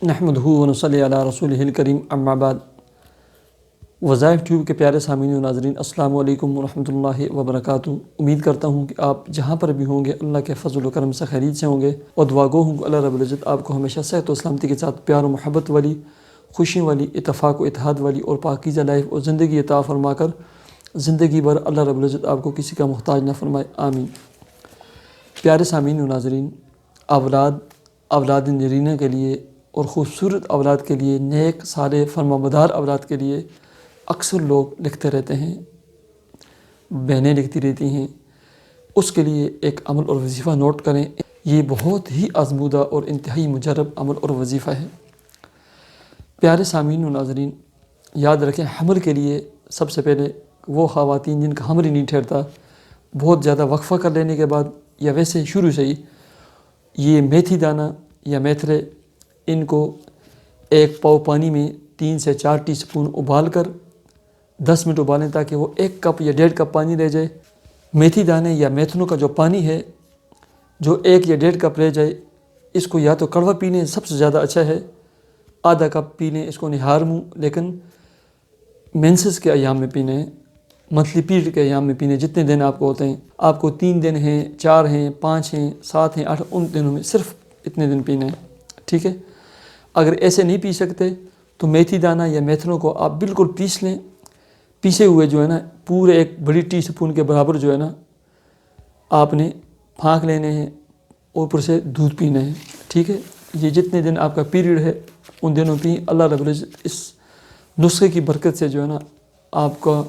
نحمدہ ونصلی علی رسولہ الکریم اما بعد۔ وظائف ٹیوب کے پیارے سامعین و ناظرین، السلام علیکم ورحمۃ اللہ وبرکاتہ۔ امید کرتا ہوں کہ آپ جہاں پر بھی ہوں گے اللہ کے فضل و کرم سے خیریت سے ہوں گے، اور دعا گو ہوں کہ اللہ رب العزت آپ کو ہمیشہ صحت و سلامتی کے ساتھ پیار و محبت والی، خوشی والی، اتفاق و اتحاد والی اور پاکیزہ لائف اور زندگی عطا فرما کر زندگی بھر اللہ رب العزت آپ کو کسی کا محتاج نہ فرمائے، آمین۔ پیارے سامعین و ناظرین، اولاد نرینہ کے لیے اور خوبصورت اولاد کے لیے، نیک صالح فرمانبردار اولاد کے لیے اکثر لوگ لکھتے رہتے ہیں، بہنیں لکھتی رہتی ہیں۔ اس کے لیے ایک عمل اور وظیفہ نوٹ کریں، یہ بہت ہی آزمودہ اور انتہائی مجرب عمل اور وظیفہ ہے۔ پیارے سامعین و ناظرین، یاد رکھیں حمل کے لیے سب سے پہلے وہ خواتین جن کا حمل ہی نہیں ٹھہرتا، بہت زیادہ وقفہ کر لینے کے بعد یا ویسے شروع سے ہی یہ میتھی دانہ یا میتھرے، ان کو ایک پاؤ پانی میں 3 سے 4 ٹی سپون ابال کر 10 منٹ ابالیں تاکہ وہ 1 کپ یا 1.5 کپ پانی رہ جائے۔ میتھی دانے یا میتھنوں کا جو پانی ہے، جو 1 یا 1.5 کپ رہ جائے، اس کو یا تو کڑوا پی لیں، سب سے زیادہ اچھا ہے، آدھا کپ پی لیں، اس کو نہار منہ، لیکن مینسز کے ایام میں پینا ہے، منتھلی پیریڈ کے ایام میں پینے، جتنے دن آپ کو ہوتے ہیں، آپ کو 3 دن ہیں، 4 ہیں، 5 ہیں، 7 ہیں، 8، ان دنوں میں صرف اتنے دن پینا ہے، ٹھیک ہے۔ اگر ایسے نہیں پی سکتے تو میتھی دانہ یا میتھنوں کو آپ بالکل پیس لیں، پیسے ہوئے جو ہے نا پورے 1 بڑی ٹی سپون کے برابر جو ہے نا آپ نے پھانک لینے ہیں، اوپر سے دودھ پینا ہے، ٹھیک ہے۔ یہ جتنے دن آپ کا پیریڈ ہے ان دنوں پی، اللہ رب العزت اس نسخے کی برکت سے جو ہے نا آپ کا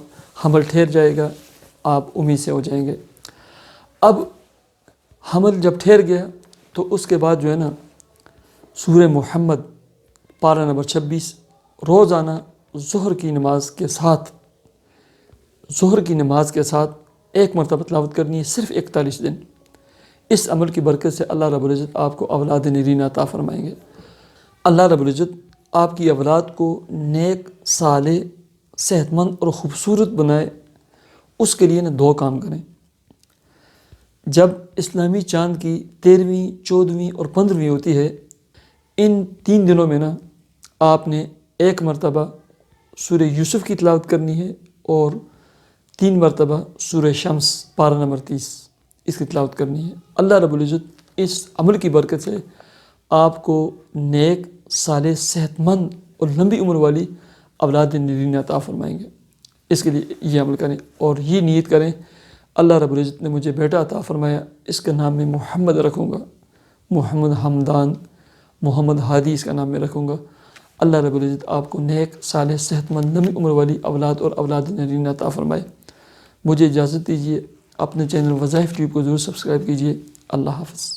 حمل ٹھہر جائے گا، آپ امید سے ہو جائیں گے۔ اب حمل جب ٹھہر گیا تو اس کے بعد جو ہے نا سورہ محمد پارہ نمبر 26 روزانہ ظہر کی نماز کے ساتھ 1 مرتبہ تلاوت کرنی ہے، صرف 41 دن۔ اس عمل کی برکت سے اللہ رب العزت آپ کو اولاد نرینہ عطا فرمائیں گے۔ اللہ رب العزت آپ کی اولاد کو نیک، صالح، صحت مند اور خوبصورت بنائے، اس کے لیے 2 کام کریں۔ جب اسلامی چاند کی 13ویں، 14ویں اور 15ویں ہوتی ہے، ان 3 دنوں میں آپ نے 1 مرتبہ سورہ یوسف کی تلاوت کرنی ہے اور 3 مرتبہ سورہ شمس پارہ نمبر 30 اس کی تلاوت کرنی ہے۔ اللہ رب العزت اس عمل کی برکت سے آپ کو نیک، صالح، صحت مند اور لمبی عمر والی اولاد نرینہ عطا فرمائیں گے۔ اس کے لیے یہ عمل کریں اور یہ نیت کریں، اللہ رب العزت نے مجھے بیٹا عطا فرمایا، اس کا نام میں محمد رکھوں گا، محمد حمدان، محمد ہادی اس کا نام میں رکھوں گا۔ اللہ رب العزت آپ کو نیک، صالح، صحت مند، لمبی عمر والی اولاد اور اولاد نرینہ عطا فرمائے۔ مجھے اجازت دیجیے، اپنے چینل وظائف ٹیوب کو ضرور سبسکرائب کیجیے۔ اللہ حافظ۔